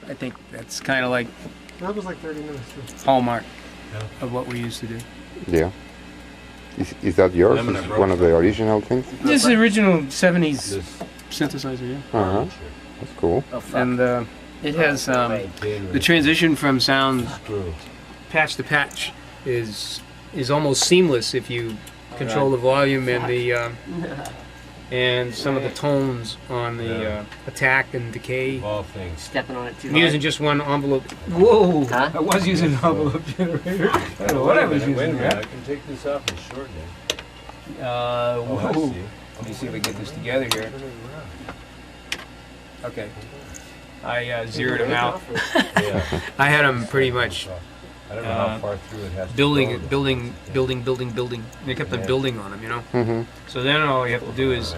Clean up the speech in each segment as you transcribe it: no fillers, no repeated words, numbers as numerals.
I think that's kind of like That was like 30 minutes. hallmark of what we used to do. Yeah. Is that yours? Is one of the original things? This is the original 70s synthesizer, yeah. Uh-huh. That's cool. And it has the transition from sound patch to patch is almost seamless if you control the volume and the and some of the tones on the attack and decay. Stepping on it too I'm using just one envelope. Whoa! Huh? I was using an envelope generator. I don't know what I was using. Wait a minute, I can take this off and shorten it. Whoa. Let me see if I get this together here. Okay. I zeroed them out. Yeah. I had them pretty much I don't know how far through it has to building. They kept on building on them, you know. Mm-hmm. So then all you have to do is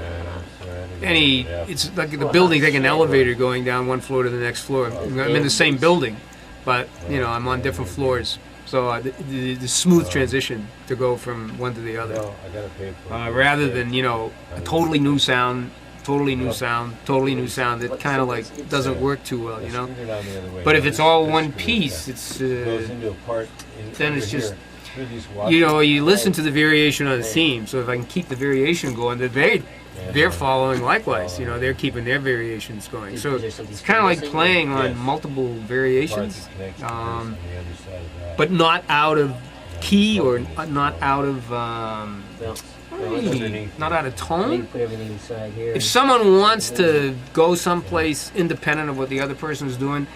it's like the building, like an elevator going down one floor to the next floor. I'm in the same building, but you know I'm on different floors. So the smooth transition to go from one to the other, No, I gotta pay for it. rather than a totally new sound. It kind of like doesn't work too well, you know. But if it's all one piece, it's then it's just you listen to the variation on the theme. So if I can keep the variation going, they're following likewise. You know, they're keeping their variations going. So it's kind of like playing on multiple variations, but not out of key or not out of not out of tone. If someone wants to go someplace independent of what the other person is doing,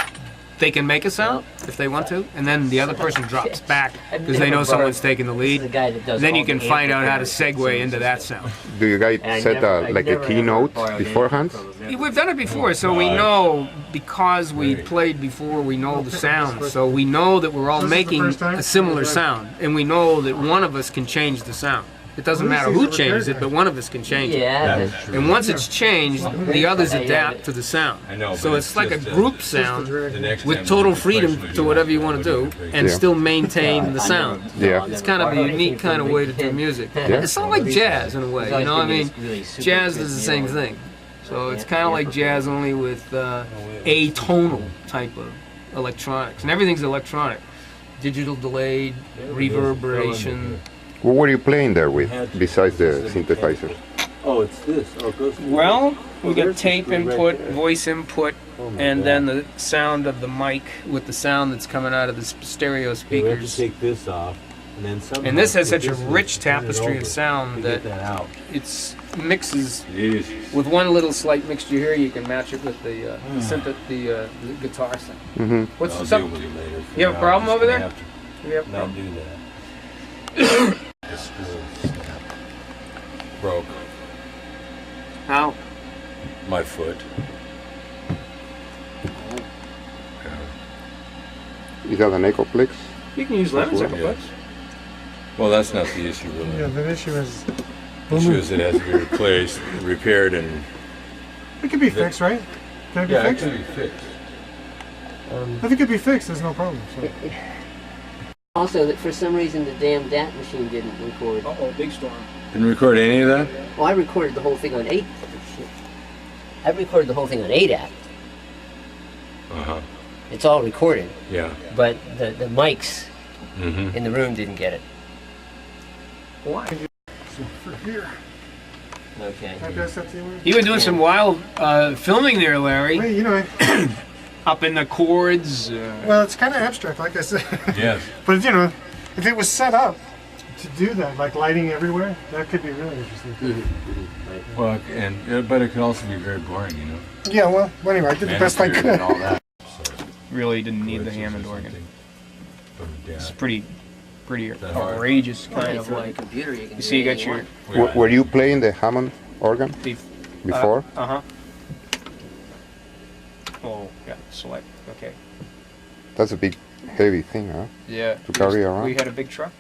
they can make a sound if they want to, and then the other person drops back because they know someone's taking the lead. Then you can find out how to segue into that sound. Do you guys set like a keynote beforehand? We've done it before, so we know, because we played before, we know the sound. So we know that we're all making a similar sound, and we know that one of us can change the sound. It doesn't matter who changes it, but one of us can change it. And once it's changed, the others adapt to the sound. So it's like a group sound with total freedom to whatever you want to do and still maintain the sound. Yeah. It's kind of a unique kind of way to do music. It's not like jazz in a way, you know what I mean? Jazz is the same thing. So it's kind of like jazz only with atonal type of electronics. And everything's electronic. Digital delayed, reverberation. What were you playing there with, besides the synthesizer? Oh, it's this. Oh, it goes. Well, we got tape input, voice input, and then the sound of the mic with the sound that's coming out of the stereo We have to speakers. take this off, and then somehow And this has put such a this in, rich turn it tapestry of over sound to that get that out. it's mixes Jesus. with one little slight mixture here. You can match it with the the guitar sound. Mm-hmm. What's I'll the deal with you later. You have a Now, problem I'm over just there? gonna have to We have Not problems. do that. The screw broke How? my foot. Is that an Ecoplex? You can use lemon circle Yeah. books. Well, that's not the issue, really. Yeah, the issue is. The issue is it has to be replaced, repaired, and It could be fixed, right? Can it be yeah, it fixed? can be fixed. If it could be fixed, there's no problem. So. Also, that for some reason the damn DAT machine didn't record. Uh-oh, big storm. Didn't record any of that. Well, I recorded the whole thing on 8. I recorded the whole thing on 8-app. Uh-huh. It's all recorded, Yeah. but the mics Mm-hmm. in the room didn't get it. Why? So for here, Okay. can I pass that to you? Wayne? You were doing some wild filming there, Larry. Wait, you know, Up in the chords. well, it's kind of abstract, like I said. Yes. But you know, if it was set up to do that, like lighting everywhere, that could be really interesting. Well, and but it could also be very boring, you know. Yeah, well, anyway, I did the best I Manicured could. and all that. So, Really didn't need the glitches or Hammond organ. something from the It's DAT. pretty that hard? outrageous Well, kind it's of on the like. computer. You can You do see, you got anything your. want. Were you playing the Hammond organ before? Uh huh. Oh, yeah, select. Okay. That's a big, heavy thing, huh? Yeah. To carry around? We had a big truck.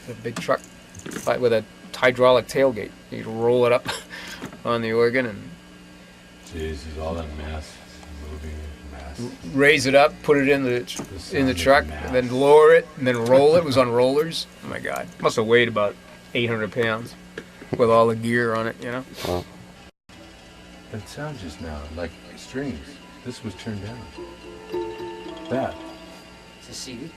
A big truck with a hydraulic tailgate. You'd roll it up on the organ and Jesus, all that mass moving mass. raise it up, put it in the truck, and then lower it, and then roll it. It was on rollers. Oh my God, must have weighed about 800 pounds with all the gear on it, you know. Wow. That sound just now, like strings. This was turned down. That. It's a CD.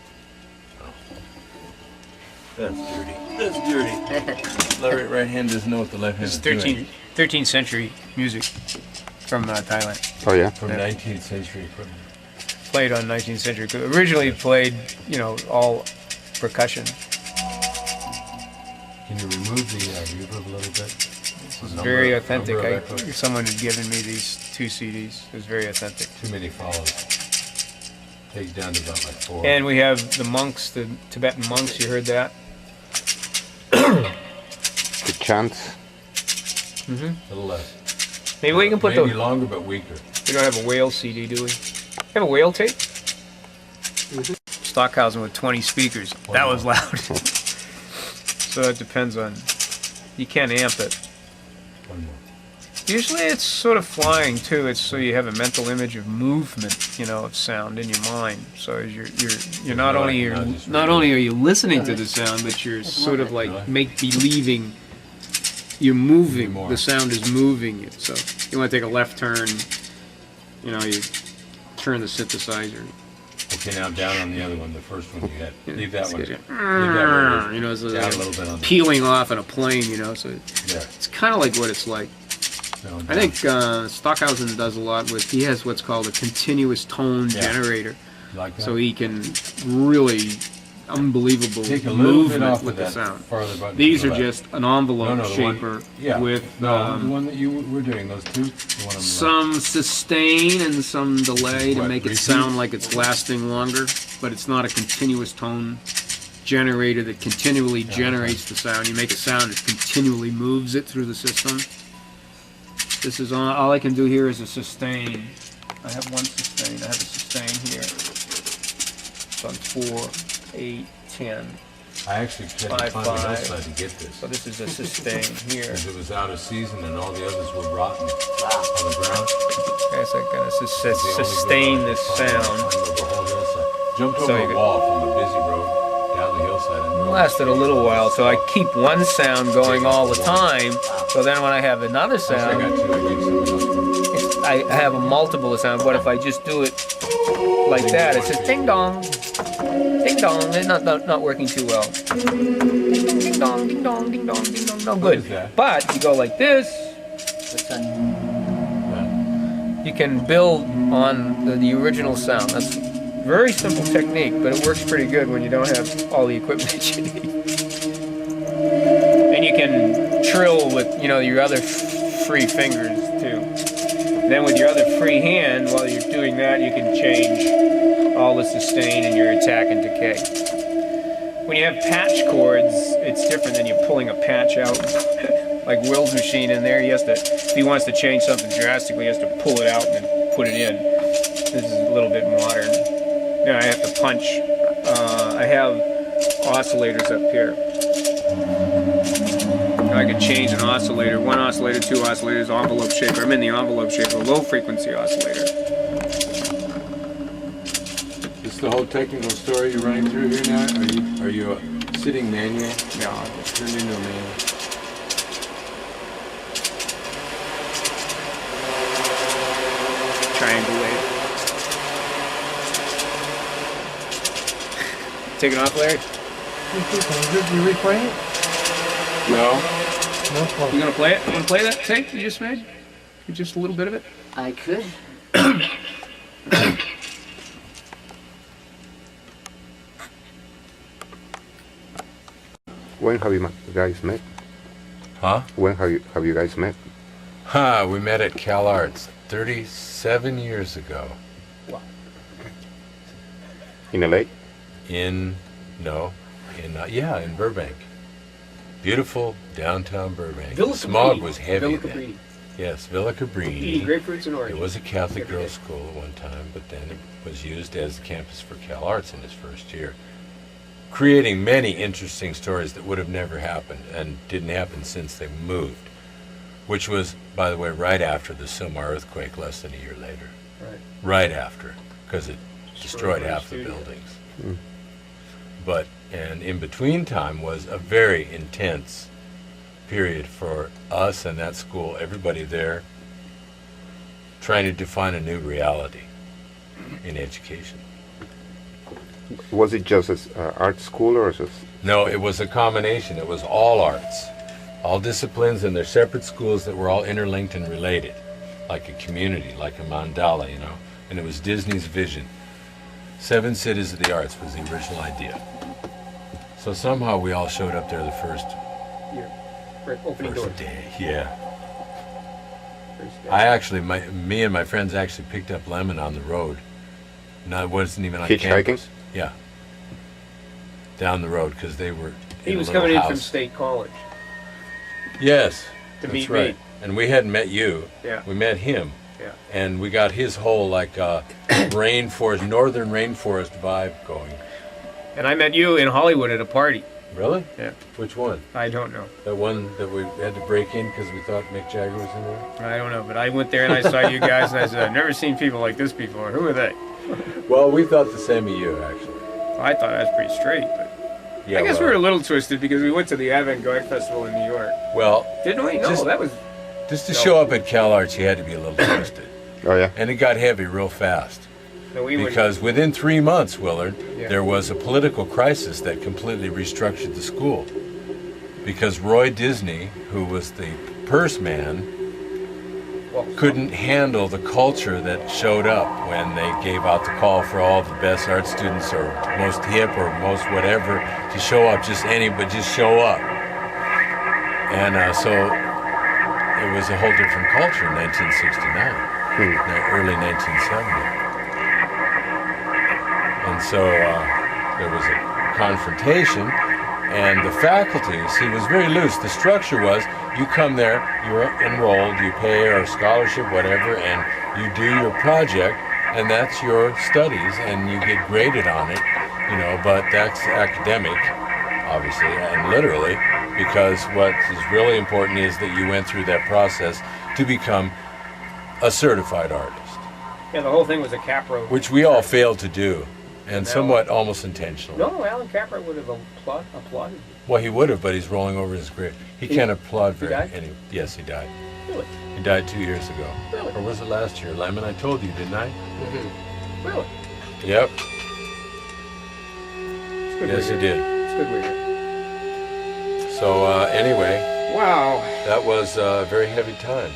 That's dirty. That's dirty. The right hand doesn't know what the left hand This is is doing. 13th century music from Thailand. Oh yeah. From 19th century equipment. Played on 19th century. Originally played, all percussion. Can you remove the reverb a little bit? It's very authentic. Someone had given me these 2 CDs. It was very authentic. Too many follows. Takes down to about like 4. And we have the monks, the Tibetan monks. You heard that? The chants. A little less. Maybe we can put Maybe the. longer but weaker. We don't have a whale CD, do we? Have a whale tape? Stockhausen with 20 speakers. That was loud. So it depends on. You can't amp it. One more. Usually it's sort of flying too. It's so you have a mental image of movement, of sound in your mind. So you're not only are you listening to the sound, but you're sort of like believing you're moving. The sound is moving you. So you want to take a left turn. You turn the synthesizer. Okay, now down on the other one, the first one you had. Leave that one. It's Leave that one. it's Down like a little bit on the. peeling off in a plane. So Yeah. it's kind of like what it's like. No, I think Stockhausen does a lot with. He has what's called a continuous tone generator, like that. so he can really unbelievable Take a little bit movement off with of the that sound. farther button. These to are the left. just an envelope the one- shaper yeah. with the one that you were doing. Those two. The one on the some sustain and some delay to What, make it repeat? sound like it's lasting longer, but it's not a continuous tone generator that continually generates the sound. You make a sound, it continually moves it through the system. This is on. All I can do here is a sustain. I have one sustain. I have a sustain here. So on 4, 8, 10. I actually had to 5, climb the 5. hillside to get this. So this is a sustain here. Because it was out of season and all the others were rotten Wow. on the ground. Okay, so I'm gonna The only sustain good this one I could find, sound. I climbed over the whole hillside. Jumped So over you a could- wall from a busy road down the hillside. And It lasted a little while, so I keep one sound going all the time. So then when I have another I got sound, two. I gave someone else one. I have a multiple sound. But if I just do it like that, it says ding dong, ding dong. It's not working too well. Ding dong, ding dong, ding dong, ding dong. No What good. is that? But you go like this, you can build on the original sound. That's a very simple technique, but it works pretty good when you don't have all the equipment you need. And you can trill with your other free fingers too. Then with your other free hand, while you're doing that, you can change all the sustain and your attack and decay. When you have patch chords, it's different than you pulling a patch out. Like Will's machine in there, if he wants to change something drastically, he has to pull it out and then put it in. This is a little bit modern. Now I have to punch. I have oscillators up here. I can change an oscillator, 1 oscillator, 2 oscillators, envelope shaper. I'm in the envelope shaper, low frequency oscillator. This is the whole technical story you're running through here now? Are you a sitting manual? No, It's turned into a manual. triangulate. Take it off, Larry? You replaying it? No. No. Well, You gonna play it? You gonna play that tape you just made? Just a little bit of it? I could. When have you guys met? Huh? When have you guys met? We met at Cal Arts 37 years ago. In LA? In Burbank. Beautiful downtown Burbank. Villa The smog Cabrini. was heavy Villa then. Cabrini. Yes, Villa Eating Cabrini. grapefruits and It oranges. was a Catholic Every day. girls' school at one time, but then it was used as the campus for Cal Arts in its first year, creating many interesting stories that would have never happened and didn't happen since they moved, which was, by the way, right after the Sylmar earthquake, less than a year later. Right. Right after, because it destroyed my half the studio. buildings. And in between time was a very intense period for us and that school, everybody there, trying to define a new reality in education. Was it just an art school or just? No, it was a combination. It was all arts, all disciplines, and their separate schools that were all interlinked and related, like a community, like a mandala, you know. And it was Disney's vision. 7 cities of the arts was the original idea. So somehow we all showed up there the first Opening doors. day. Yeah. I actually, me and my friends actually picked up Lemon on the road. No, it wasn't even on Hitchhiking? campus. Yeah. Down the road, because they were. He in was a little coming in house. from State College Yes. to that's meet right. me. And we hadn't met you. Yeah. We met him. Yeah. And we got his whole rainforest, northern rainforest vibe going. And I met you in Hollywood at a party. Really? Yeah. Which one? I don't know. That one that we had to break in because we thought Mick Jagger was in there? I don't know. But I went there and I saw you guys and I said, I've never seen people like this before. Who are they? Well, we thought the same of you, actually. Well, I thought I was pretty straight. But Yeah, I guess well, we were a little twisted because we went to the Avant-Garde Festival in New York. Well, Didn't we? No, Just- that was... just to show up at CalArts, you had to be a little twisted. Oh yeah. And it got heavy real fast. No, we were... Because within 3 months, Willard, Yeah. there was a political crisis that completely restructured the school. Because Roy Disney, who was the purse man, well, couldn't handle the culture that showed up when they gave out the call for all the best art students or most hip or most whatever to show up, just show up. And so it was a whole different culture in 1969, early 1970. And so there was a confrontation, and the faculties, he was very loose. The structure was, you come there, you're enrolled, you pay a scholarship, whatever, and you do your project, and that's your studies, and you get graded on it, you know, but that's academic, obviously, and literally, because what is really important is that you went through that process to become a certified artist, yeah, the whole thing was a Capro. which we all failed to do, and somewhat almost intentionally. No, Alan Capra would have applauded you. Well, he would have, but he's rolling over in his grave. He can't applaud very. died? Yes, he died. Really? He died 2 years ago. Really? Or was it last year? Lemon, I told you, didn't I? Really? Yep. It's good Yes, we're he here. did. It's good we're here. So anyway, Wow. that was a very heavy time.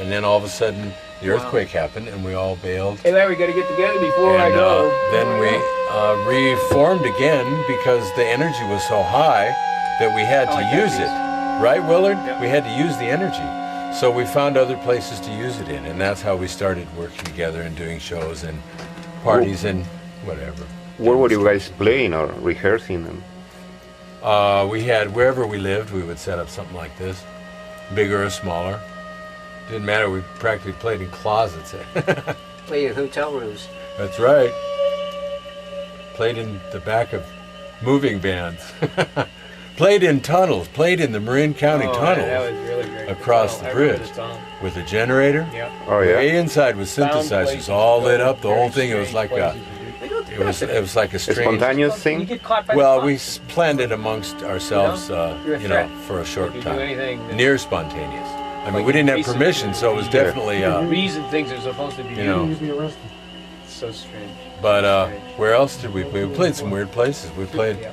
And then all of a sudden, the earthquake happened, and we all bailed. Hey Larry, we gotta get together before I And go. then we reformed again because the energy was so high that we had to use it. Right, Willard? Yeah. We had to use the energy. So we found other places to use it in, and that's how we started working together and doing shows and parties and whatever. Where were you guys playing or rehearsing? And We had, wherever we lived, we would set up something like this, bigger or smaller. Didn't matter, we practically played in closets. Play in hotel rooms. That's right. Played in the back of moving vans. Played in tunnels, played in the Marin County tunnels That was really great. across the I remember bridge the tunnel. with a generator. Yeah. oh yeah. Way inside with Found synthesizers places all to lit go, up, the whole very thing. It was strange like a, places to do. They don't do it was like a A strange. spontaneous You thing. get caught by Well, the we cops. planned it amongst ourselves, You're a threat. for a short If you do time. anything that- Near spontaneous. I mean, Like we didn't have invasive permission, so it was disease. definitely, reason things are supposed to be You know. used. You'd be arrested. It's so strange. but where else did we play? We played some weird places. We played Yeah.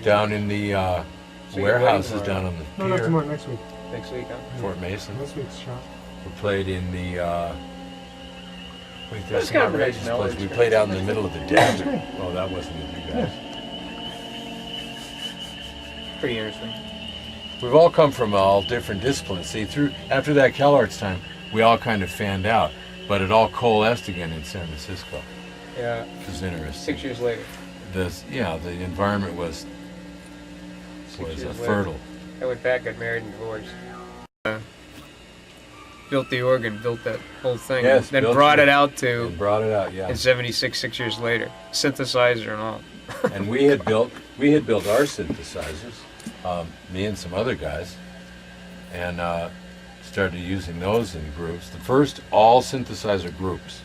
down in the So you're warehouses waiting down on No, the not pier, tomorrow. Next week. Next week, huh? Fort Mason. This week's shot. We played in the, wait, That's there's some kind of a nice outrageous mellow place. We experience. played out in the middle of the desert. Oh, that wasn't with you guys. Pretty interesting. We've all come from all different disciplines. See, after that CalArts time, we all kind of fanned out, but it all coalesced again in San Francisco. Yeah. Which is interesting. 6 years later. The environment was 6 years later. fertile. I went back, got married, and divorced. Built the organ, built that whole thing, Yes, then built brought it. it out to And brought it out, yeah. in '76, 6 years later, synthesizer and all. And we had built our synthesizers, me and some other guys, and started using those in groups. The first all synthesizer groups.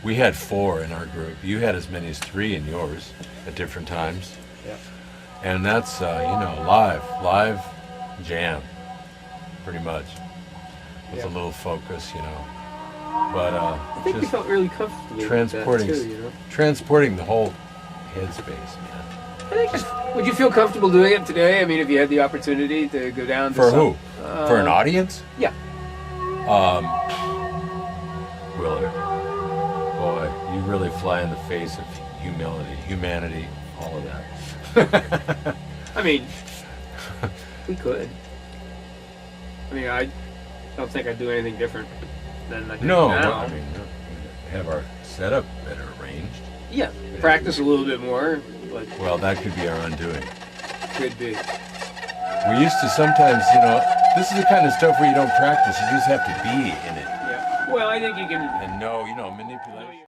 We had 4 in our group. You had as many as 3 in yours at different times. Yeah. And that's live jam, pretty much, with Yeah. a little focus, But I think we just felt really comfortable transporting, with that too, you know? transporting the whole headspace, man. I think would you feel comfortable doing it today? I mean, if you had the opportunity to go down to For some, who? For an audience? Yeah. Willard, boy, you really fly in the face of humanity, all of that. I mean, we could. I mean, I don't think I'd do anything different than I do No, now. I mean, have our setup better arranged. Yeah, practice a little bit more, but Well, that could be our undoing. could be. We used to sometimes, you know, this is the kind of stuff where you don't practice, you just have to be in it Yeah. Well, I think you can and know, you know, manipulate.